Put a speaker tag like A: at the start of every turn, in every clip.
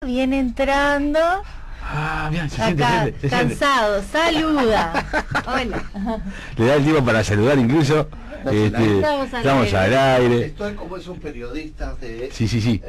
A: viene entrando.
B: Ah, bien, se
A: Acá,
B: siente.
A: cansado, saluda. Hola.
B: Le da el tiempo para saludar incluso. Estamos al aire.
C: Esto es como esos periodistas de
B: Sí.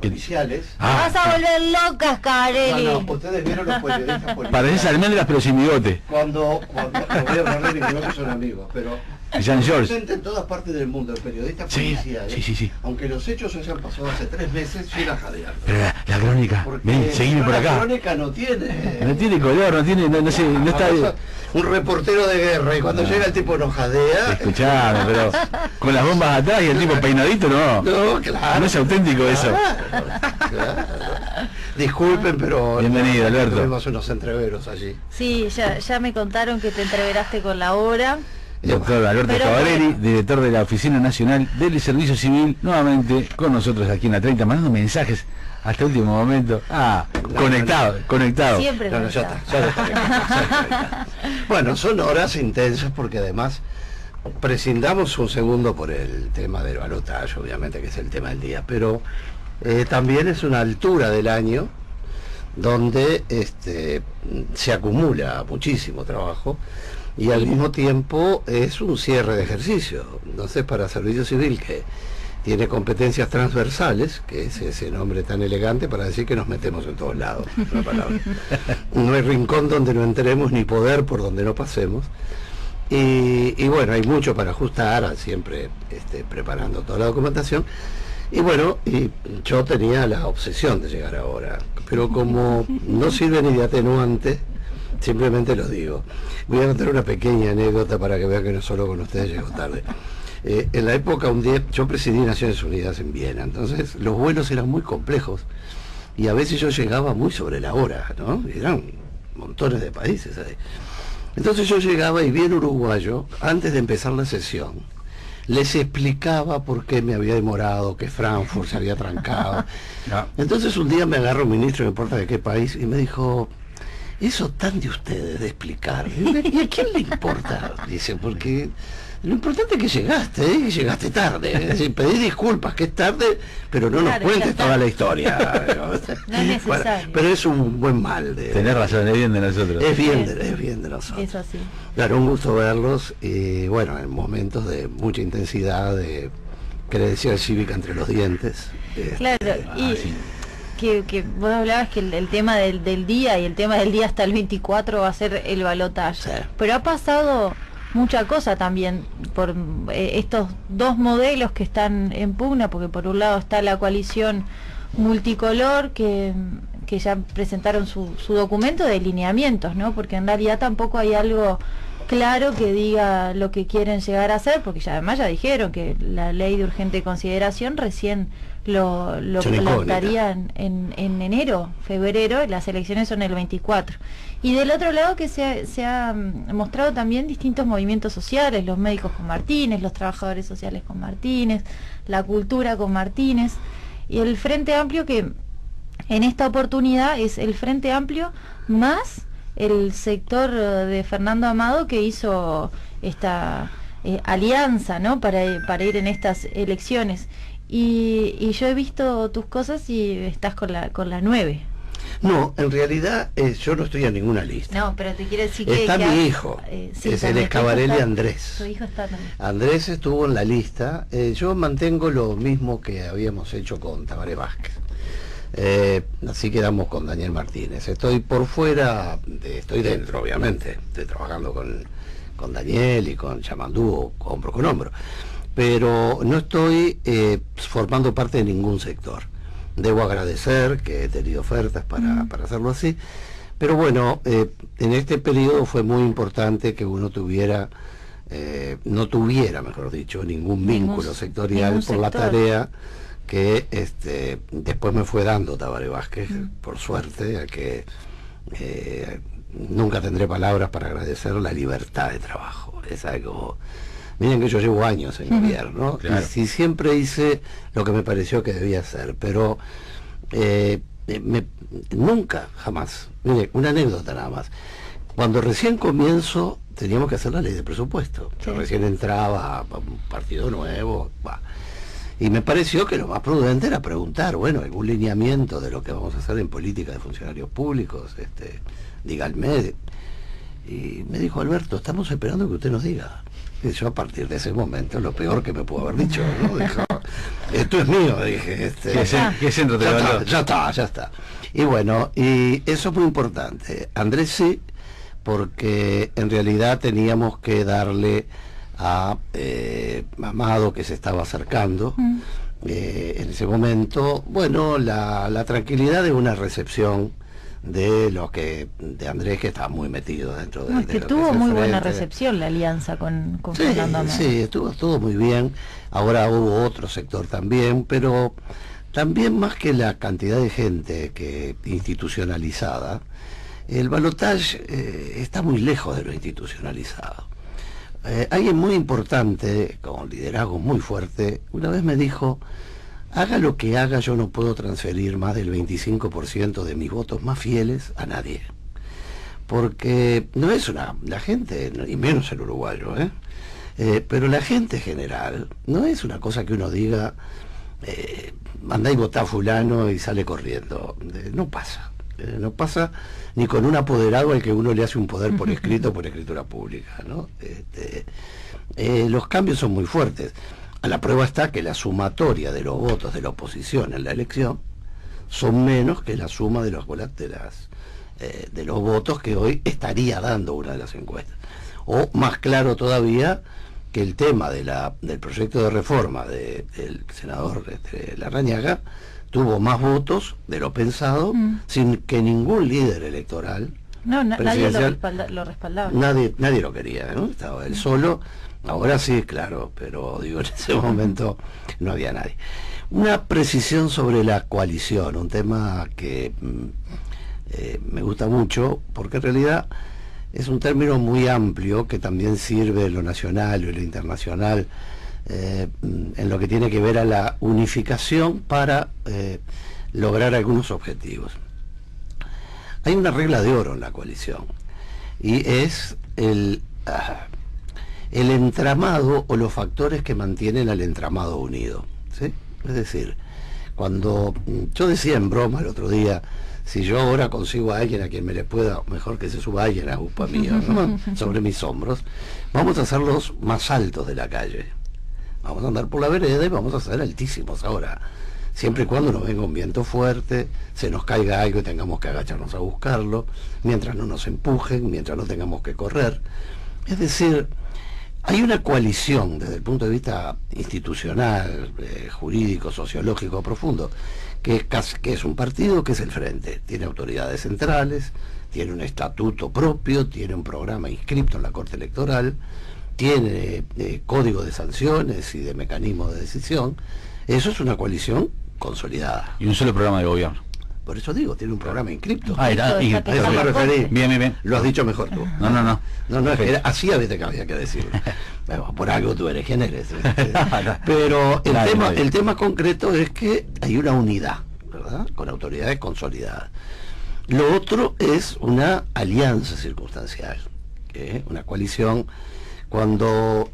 C: policiales.
A: Vas a volver locas, Cabarelli.
C: No, ustedes vieron los periodistas policiales.
B: Pareces almendras pero sin bigote.
C: Cuando no voy a hablar y creo que son amigos, pero
B: Jean George.
C: presente en todas partes del mundo, el periodista policial.
B: Sí.
C: Aunque los hechos hayan pasado hace 3 meses, llega a jadear.
B: Pero la crónica,
C: Porque
B: ven, seguime por
C: la
B: acá.
C: crónica no tiene.
B: No tiene color, no está.
C: Un reportero de guerra y cuando llega el tipo no jadea.
B: Escuchame, pero con las bombas atrás y el tipo peinadito, no.
C: No, claro.
B: No es auténtico eso.
C: Claro. Disculpen, pero
B: Bienvenido, Alberto.
C: tuvimos unos entreveros allí.
A: Sí, ya me contaron que te entreveraste con la obra.
B: Doctor Alberto
A: Pero
B: Cabarelli, director de la Oficina Nacional del Servicio Civil, nuevamente con nosotros aquí en la 30, mandando mensajes hasta el último momento. Conectado.
A: Siempre
C: No, ya está. Bueno, son horas intensas porque además prescindamos un segundo por el tema del balotaje, obviamente que es el tema del día, pero también es una altura del año donde se acumula muchísimo trabajo y al mismo tiempo es un cierre de ejercicio. Entonces, para Servicio Civil, que tiene competencias transversales, que es ese nombre tan elegante para decir que nos metemos en todos lados, una palabra. No hay rincón donde no entremos ni poder por donde no pasemos. Y bueno, hay mucho para ajustar, siempre preparando toda la documentación. Y bueno, y yo tenía la obsesión de llegar ahora, pero como no sirve ni de atenuante, simplemente lo digo. Voy a contar una pequeña anécdota para que vean que no solo con ustedes llego tarde. En la época, un día, yo presidí Naciones Unidas en Viena, entonces los vuelos eran muy complejos y a veces yo llegaba muy sobre la hora, ¿no? Eran montones de países ahí. Entonces yo llegaba y vi en uruguayo, antes de empezar la sesión, les explicaba por qué me había demorado, que Frankfurt se había trancado. Entonces un día me agarró un ministro, no importa de qué país, y me dijo: eso tan de ustedes de explicar, ¿y a quién le importa? Dice, porque lo importante es que llegaste, y llegaste tarde. Es decir, pedí disculpas que es tarde, pero no nos cuentes toda la historia.
A: No es necesario.
C: Bueno, pero es un buen mal.
B: Tenés razón, es bien de nosotros.
C: Es bien de nosotros.
A: Eso sí.
C: Claro, un gusto verlos y bueno, en momentos de mucha intensidad, de credencial cívica entre los dientes.
A: Claro, y
B: sí.
A: que vos hablabas que el tema del día y el tema del día hasta el 24 va a ser el balotaje.
C: Sí.
A: Pero ha pasado mucha cosa también por estos dos modelos que están en pugna, porque por un lado está la coalición multicolor que ya presentaron su documento de lineamientos, ¿no? Porque en realidad tampoco hay algo claro que diga lo que quieren llegar a hacer, porque además ya dijeron que la ley de urgente consideración recién lo plantearían en enero, febrero, y las elecciones son el 24. Y del otro lado que se ha mostrado también distintos movimientos sociales, los médicos con Martínez, los trabajadores sociales con Martínez, la cultura con Martínez, y el Frente Amplio, que en esta oportunidad es el Frente Amplio más el sector de Fernando Amado, que hizo esta alianza, ¿no? para ir en estas elecciones. Y yo he visto tus cosas y estás con la 9.
C: No, en realidad yo no estoy en ninguna lista.
A: No, pero te quiero decir
C: está
A: que
C: mi hijo,
A: sí,
C: es el Cabarelli Andrés.
A: Tu hijo está también.
C: Andrés estuvo en la lista. Yo mantengo lo mismo que habíamos hecho con Tabaré Vázquez. Así quedamos con Daniel Martínez. Estoy por fuera, estoy dentro, obviamente. Estoy trabajando con Daniel y con Chamandú, hombro con hombro. Pero no estoy formando parte de ningún sector. Debo agradecer que he tenido ofertas para hacerlo así, pero bueno, en este periodo fue muy importante que uno no tuviera, mejor dicho, ningún vínculo sectorial por la tarea que después me fue dando Tabaré Vázquez, por suerte, a que nunca tendré palabras para agradecer la libertad de trabajo. Es algo... Miren que yo llevo años en gobierno, claro. Y siempre hice lo que me pareció que debía hacer, pero nunca, jamás. Mire, una anécdota nada más. Cuando recién comienzo, teníamos que hacer la ley de presupuesto. Yo recién entraba a un partido nuevo, Y me pareció que lo más prudente era preguntar, bueno, algún lineamiento de lo que vamos a hacer en política de funcionarios públicos, díganme. Y me dijo, Alberto, estamos esperando que usted nos diga. Y yo a partir de ese momento, lo peor que me pudo haber dicho, ¿no? Dijo, esto es mío, dije.
B: ¿Qué centro te levantó?
C: Ya está. Y bueno, y eso es muy importante. Andrés sí, porque en realidad teníamos que darle a Amado, que se estaba acercando, en ese momento, bueno, la tranquilidad de una recepción de Andrés, que estaba muy metido dentro de,
A: es que tuvo muy buena recepción la alianza con Fernando Amado.
C: Sí, estuvo todo muy bien. Ahora hubo otro sector también, pero también, más que la cantidad de gente que institucionalizada, el balotaje está muy lejos de lo institucionalizado. Alguien muy importante, con liderazgo muy fuerte, una vez me dijo: haga lo que haga, yo no puedo transferir más del 25% de mis votos más fieles a nadie. Porque no es la gente, y menos el uruguayo, pero la gente general, no es una cosa que uno diga, mandá y votá a fulano y sale corriendo. No pasa. No pasa ni con un apoderado al que uno le hace un poder por escrito, por escritura pública, ¿no? Los cambios son muy fuertes. A la prueba está que la sumatoria de los votos de la oposición en la elección son menos que la suma de los votos que hoy estaría dando una de las encuestas. O más claro todavía, que el tema del proyecto de reforma del senador Larrañaga tuvo más votos de lo pensado, sin que ningún líder electoral
A: nadie lo respaldaba.
C: Nadie lo quería, ¿no? Estaba él solo. Ahora sí, claro, pero digo, en ese momento no había nadie. Una precisión sobre la coalición, un tema que me gusta mucho, porque en realidad es un término muy amplio que también sirve en lo nacional y en lo internacional, en lo que tiene que ver a la unificación para lograr algunos objetivos. Hay una regla de oro en la coalición, y es el entramado o los factores que mantienen al entramado unido, ¿sí? Es decir, cuando yo decía en broma el otro día, si yo ahora consigo a alguien a quien me le pueda, mejor que se suba alguien a UPA mío, ¿no? Sobre mis hombros, vamos a hacer los más altos de la calle. Vamos a andar por la vereda y vamos a ser altísimos ahora, siempre y cuando nos venga un viento fuerte, se nos caiga algo y tengamos que agacharnos a buscarlo, mientras no nos empujen, mientras no tengamos que correr. Es decir, hay una coalición desde el punto de vista institucional, jurídico, sociológico profundo, que es un partido que es el Frente. Tiene autoridades centrales, tiene un estatuto propio, tiene un programa inscripto en la Corte Electoral, tiene código de sanciones y de mecanismos de decisión. Eso es una coalición consolidada.
B: Y un solo programa de gobierno.
C: Por eso digo, tiene un programa inscripto.
B: A eso
C: me referí.
B: Bien.
C: Lo has dicho mejor tú. No, es que así a veces que había que decirlo. Bueno, por algo tú eres quien eres. Pero el tema concreto es que hay una unidad, ¿verdad? Con autoridades consolidadas. Lo otro es una alianza circunstancial, una coalición. Cuando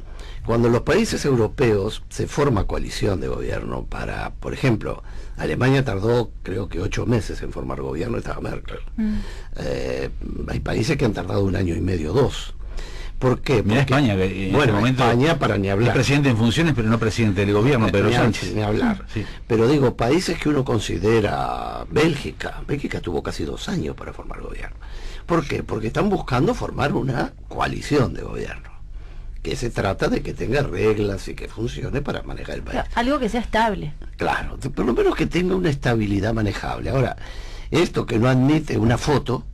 C: los países europeos se forma coalición de gobierno para, por ejemplo, Alemania tardó creo que 8 meses en formar gobierno, estaba Merkel. Hay países que han tardado 1 año y medio, 2. ¿Por qué?
B: Mira España, que en este momento
C: España, para ni hablar.
B: Es presidente en funciones, pero no presidente del gobierno, Pedro Sánchez.
C: Ni hablar. Sí. Pero digo, países que uno considera Bélgica tuvo casi 2 años para formar gobierno. ¿Por qué? Porque están buscando formar una coalición de gobierno, que se trata de que tenga reglas y que funcione para manejar el país.
A: Claro, algo que sea estable.
C: Claro, por lo menos que tenga una estabilidad manejable. Ahora, esto que no admite una foto,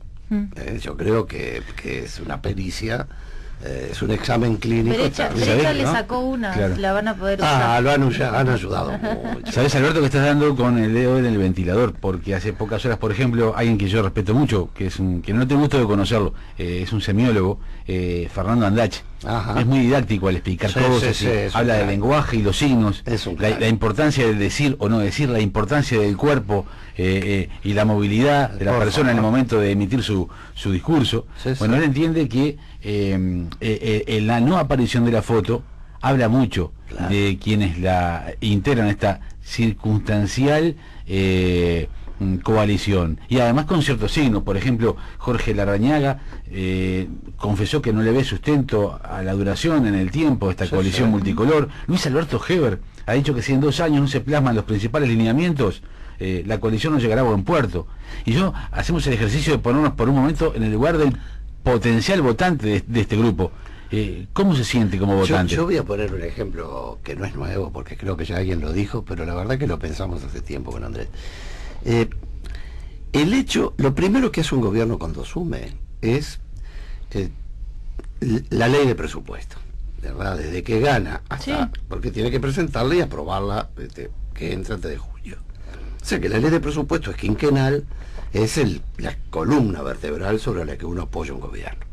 C: yo creo que es una pericia, es un examen clínico.
A: Brecha le sacó una, claro. La van a poder
C: usar. Lo han ayudado mucho.
B: ¿Sabes, Alberto, que estás dando con el dedo en el ventilador? Porque hace pocas horas, por ejemplo, alguien que yo respeto mucho, que no tengo gusto de conocerlo, es un semiólogo, Fernando Andach. Es muy didáctico al explicar cosas, habla del lenguaje y los signos, la importancia de decir o no decir, la importancia del cuerpo y la movilidad de la persona en el momento de emitir su discurso. Bueno, él entiende que la no aparición de la foto habla mucho de quienes la integran esta circunstancial coalición, y además con ciertos signos. Por ejemplo, Jorge Larrañaga confesó que no le ve sustento a la duración en el tiempo de esta coalición multicolor. Luis Alberto Heber ha dicho que si en 2 años no se plasman los principales lineamientos, la coalición no llegará a buen puerto. Y yo hacemos el ejercicio de ponernos por un momento en el lugar del potencial votante de este grupo. ¿Cómo se siente como votante?
C: Yo voy a poner un ejemplo que no es nuevo, porque creo que ya alguien lo dijo, pero la verdad que lo pensamos hace tiempo con Andrés. El hecho, lo primero que hace un gobierno cuando asume es la ley de presupuesto, ¿verdad? Desde que gana hasta, porque tiene que presentarla y aprobarla que entra antes de julio. O sea que la ley de presupuesto es quinquenal, es la columna vertebral sobre la que uno apoya un gobierno.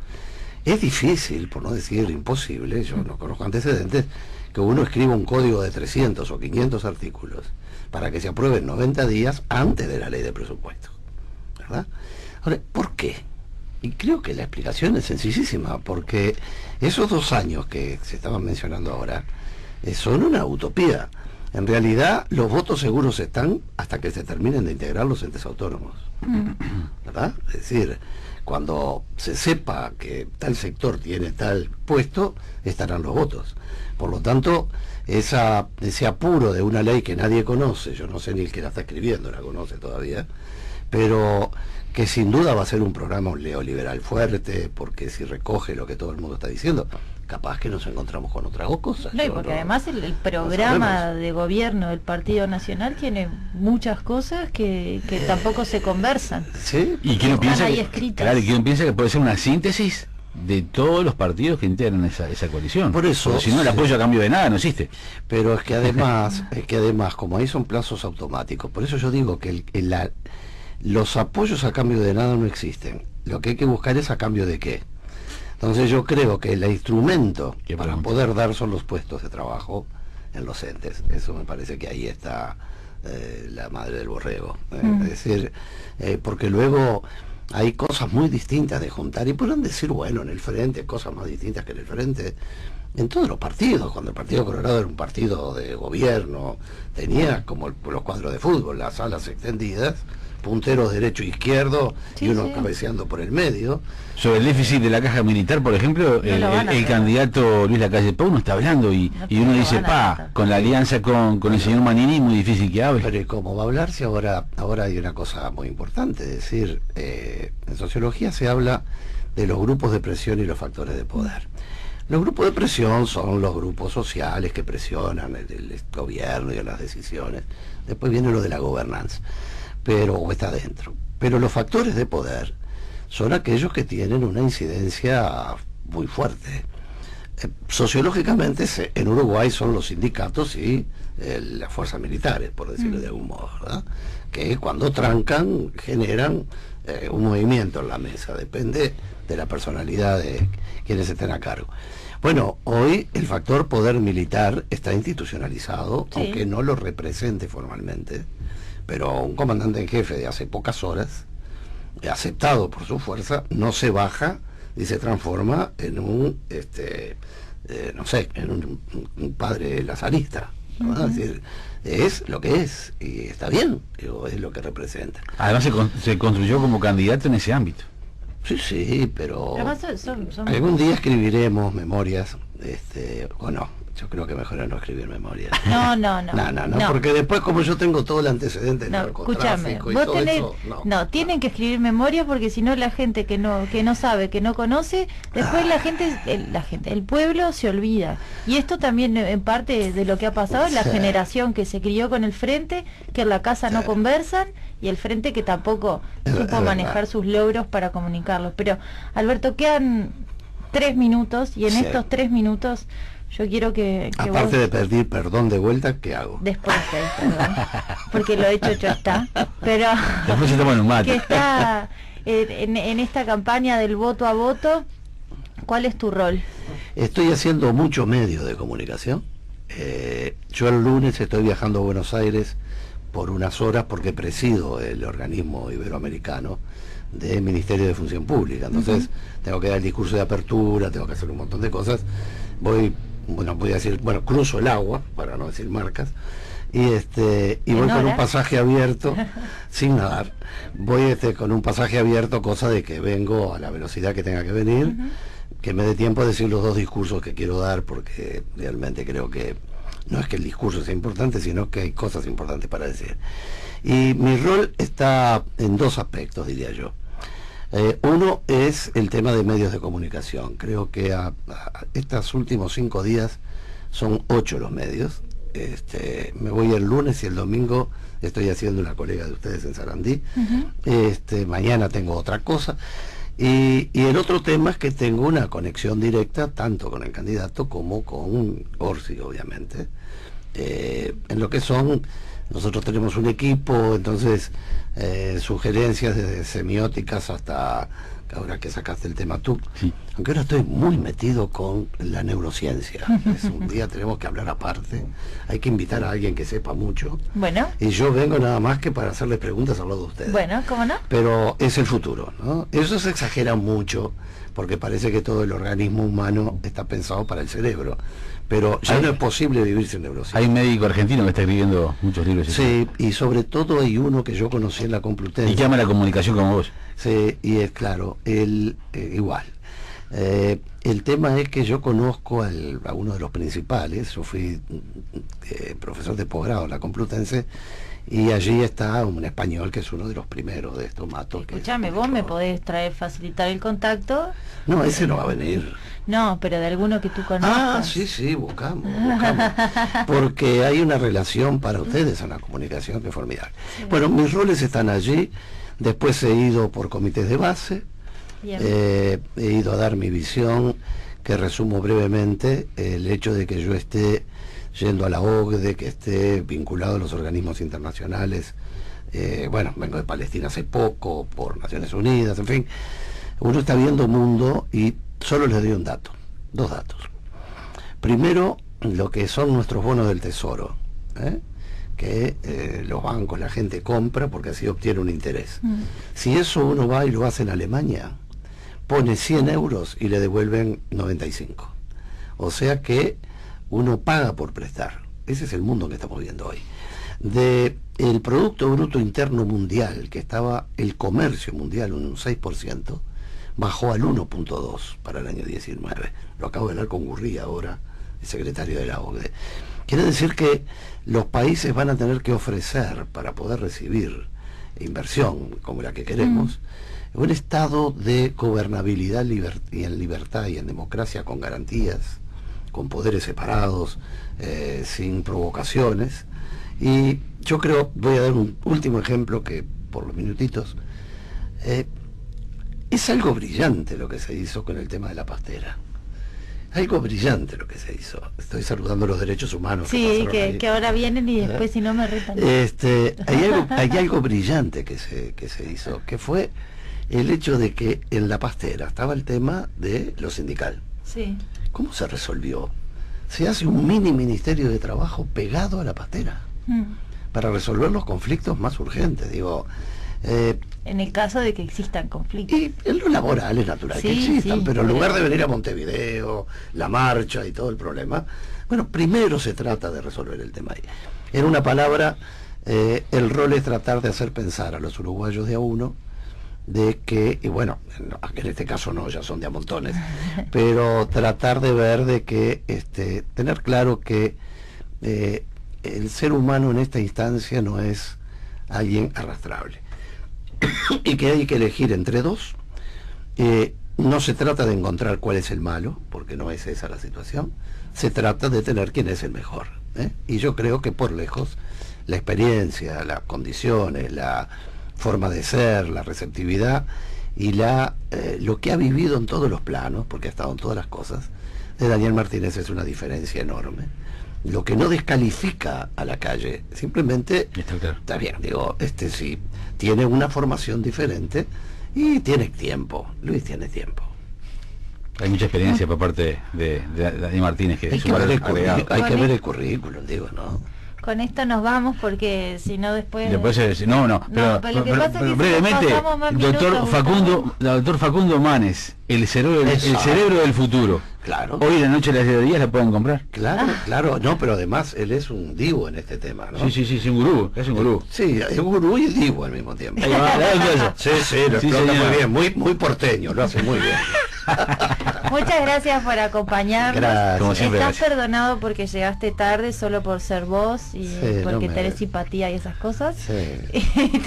C: Es difícil, por no decir imposible, yo no conozco antecedentes, que uno escriba un código de 300 o 500 artículos para que se apruebe en 90 días antes de la ley de presupuesto, ¿verdad? Ahora, ¿por qué? Y creo que la explicación es sencillísima, porque esos 2 años que se estaban mencionando ahora son una utopía. En realidad, los votos seguros están hasta que se terminen de integrar los entes autónomos, ¿verdad? Es decir, cuando se sepa que tal sector tiene tal puesto, estarán los votos. Por lo tanto, ese apuro de una ley que nadie conoce, yo no sé ni el que la está escribiendo la conoce todavía, pero que sin duda va a ser un programa neoliberal fuerte, porque si recoge lo que todo el mundo está diciendo, capaz que nos encontramos con otras cosas.
A: No, porque además el programa de gobierno del Partido Nacional tiene muchas cosas que tampoco se conversan.
C: ¿Sí?
B: ¿Y quién piensa
A: ahí
B: que,
A: escritas?
B: claro, ¿quién piensa que puede ser una síntesis de todos los partidos que integran esa coalición?
C: Por eso,
B: porque si no, el apoyo a cambio de nada no existe.
C: Pero es que además, como ahí son plazos automáticos, por eso yo digo que los apoyos a cambio de nada no existen. Lo que hay que buscar es a cambio de qué. Entonces yo creo que el instrumento para poder dar son los puestos de trabajo en los entes. Eso me parece que ahí está la madre del borrego. Es decir, porque luego hay cosas muy distintas de juntar, y podrán decir, bueno, en el frente, cosas más distintas que en el frente. En todos los partidos, cuando el Partido Colorado era un partido de gobierno, tenía como los cuadros de fútbol, las alas extendidas, punteros derecho e izquierdo, y uno cabeceando por el medio.
B: Sobre el déficit de la caja militar, por ejemplo, el candidato Luis Lacalle Pou no está hablando, y uno dice, con la alianza con el señor Manini, muy difícil que hable.
C: Pero ¿cómo va a hablar si ahora hay una cosa muy importante? Es decir, en sociología se habla de los grupos de presión y los factores de poder. Los grupos de presión son los grupos sociales que presionan el gobierno y las decisiones. Después viene lo de la gobernanza, o está dentro. Pero los factores de poder son aquellos que tienen una incidencia muy fuerte. Sociológicamente, en Uruguay son los sindicatos y las fuerzas militares, por decirlo de algún modo, ¿verdad? Que cuando trancan generan un movimiento en la mesa, depende de la personalidad de quienes estén a cargo. Bueno, hoy el factor poder militar está institucionalizado, aunque no lo represente formalmente, pero un comandante en jefe de hace pocas horas, aceptado por su fuerza, no se baja y se transforma en un un padre lazarista, ¿no? Es decir, es lo que es, y está bien, es lo que representa.
B: Además se construyó como candidato en ese ámbito.
C: Sí, pero algún día escribiremos memorias, o no. Yo creo que mejor es no escribir memorias. No, porque después, como yo tengo todo el antecedente del narcotráfico y todo eso,
A: tienen que escribir memorias, porque si no la gente que no sabe, que no conoce, después el pueblo se olvida. Y esto también en parte de lo que ha pasado, la generación que se crió con el frente, que en la casa no conversan, y el frente que tampoco supo manejar sus logros para comunicarlos. Pero, Alberto, quedan 3 minutos, y en estos 3 minutos yo quiero que
C: aparte de pedir perdón de vuelta, ¿qué hago?
A: Después perdón, porque lo hecho está, pero
B: después se toman un mate.
A: Que está en esta campaña del voto a voto, ¿cuál es tu rol?
C: Estoy haciendo mucho medio de comunicación. Yo el lunes estoy viajando a Buenos Aires por unas horas, porque presido el organismo iberoamericano del Ministerio de Función Pública. Entonces tengo que dar el discurso de apertura, tengo que hacer un montón de cosas. Voy bueno, voy a decir, bueno, cruzo el agua, para no decir marcas, y voy con un pasaje abierto, sin nadar, voy con un pasaje abierto, cosa de que vengo a la velocidad que tenga que venir, que me dé tiempo a decir los 2 discursos que quiero dar, porque realmente creo que no es que el discurso sea importante, sino que hay cosas importantes para decir. Y mi rol está en 2 aspectos, diría yo. Uno es el tema de medios de comunicación. Creo que a estos últimos 5 días son 8 los medios. Me voy el lunes y el domingo estoy haciendo una colega de ustedes en Sarandí. Mañana tengo otra cosa. Y el otro tema es que tengo una conexión directa tanto con el candidato como con Orsi, obviamente. En lo que son, nosotros tenemos un equipo, entonces sugerencias desde semióticas hasta, ahora que sacaste el tema tú, sí. Aunque ahora estoy muy metido con la neurociencia. Un día tenemos que hablar aparte, hay que invitar a alguien que sepa mucho.
A: Bueno.
C: Y yo vengo nada más que para hacerles preguntas al lado de ustedes.
A: Bueno, ¿cómo no?
C: Pero es el futuro, ¿no? Eso se exagera mucho, porque parece que todo el organismo humano está pensado para el cerebro. Pero ya no es posible vivir sin neurociencia.
B: Hay un médico argentino que está escribiendo muchos libros.
C: Sí, y sobre todo hay uno que yo conocí en la Complutense.
B: Y llama la comunicación como vos.
C: Sí, y es claro, igual. El tema es que yo conozco a uno de los principales. Yo fui profesor de posgrado en la Complutense, y allí está un español que es uno de los primeros de estos matos.
A: Escúchame, vos me podés facilitar el contacto.
C: No, ese no va a venir.
A: No, pero de alguno que tú conozcas.
C: Sí, buscamos. Porque hay una relación para ustedes en la comunicación que es formidable. Sí, bueno, mis roles están allí. Después he ido por comités de base. He ido a dar mi visión, que resumo brevemente. El hecho de que yo esté yendo a la OCDE, que esté vinculado a los organismos internacionales. Bueno, vengo de Palestina hace poco, por Naciones Unidas, en fin. Uno está viendo mundo y solo les doy un dato, 2 datos. Primero, lo que son nuestros bonos del tesoro, que los bancos, la gente compra porque así obtiene un interés. Si eso uno va y lo hace en Alemania, pone 100 euros y le devuelven 95. O sea que uno paga por prestar. Ese es el mundo que estamos viendo hoy. El Producto Bruto Interno Mundial, que estaba el comercio mundial un 6%, bajó al 1.2 para el año 19. Lo acabo de hablar con Gurría ahora, el secretario de la OCDE. Quiere decir que los países van a tener que ofrecer, para poder recibir inversión como la que queremos, un estado de gobernabilidad y en libertad y en democracia, con garantías, con poderes separados, sin provocaciones. Y yo creo, voy a dar un último ejemplo que por los minutitos, es algo brillante lo que se hizo con el tema de la pastera. Algo brillante lo que se hizo. Estoy saludando los derechos humanos.
A: Sí, que ahora vienen y después si no me retan.
C: Hay algo brillante que se hizo, que fue el hecho de que en la pastera estaba el tema de lo sindical.
A: Sí.
C: ¿Cómo se resolvió? Se hace un mini ministerio de trabajo pegado a la pastera para resolver los conflictos más urgentes, digo.
A: En el caso de que existan conflictos.
C: Y en lo laboral es natural que existan, pero en lugar de venir a Montevideo, la marcha y todo el problema, bueno, primero se trata de resolver el tema ahí. En una palabra, el rol es tratar de hacer pensar a los uruguayos de a uno de que, y bueno, en este caso no, ya son de a montones, pero tratar de ver de que, tener claro que el ser humano en esta instancia no es alguien arrastrable. Y que hay que elegir entre dos. No se trata de encontrar cuál es el malo, porque no es esa la situación. Se trata de tener quién es el mejor. Y yo creo que por lejos la experiencia, las condiciones, la forma de ser, la receptividad y lo que ha vivido en todos los planos, porque ha estado en todas las cosas, de Daniel Martínez es una diferencia enorme. Lo que no descalifica a la calle, simplemente está bien, digo, sí tiene una formación diferente y tiene tiempo. Luis tiene tiempo.
B: Hay mucha experiencia por parte de Daniel Martínez, que
C: hay que ver el currículum, digo, ¿no?
A: Con esto nos vamos porque si no después...
B: pero brevemente, doctor Facundo Manes, el cerebro del futuro.
C: Claro.
B: Hoy la noche de las 10 días la pueden comprar.
C: Claro, claro, no, pero además él es un divo en este tema, ¿no?
B: Sí, un gurú, es un gurú.
C: Sí, es un gurú y divo al mismo tiempo.
B: Ahí va,
C: sí, lo explota muy bien, muy porteño, lo hace muy bien.
A: Muchas gracias por acompañarnos.
C: Gracias.
B: Como siempre,
A: Estás
B: gracias.
A: perdonado porque llegaste tarde solo por ser vos y
C: Sí,
A: porque
C: no
A: tenés simpatía y esas cosas.
C: Sí.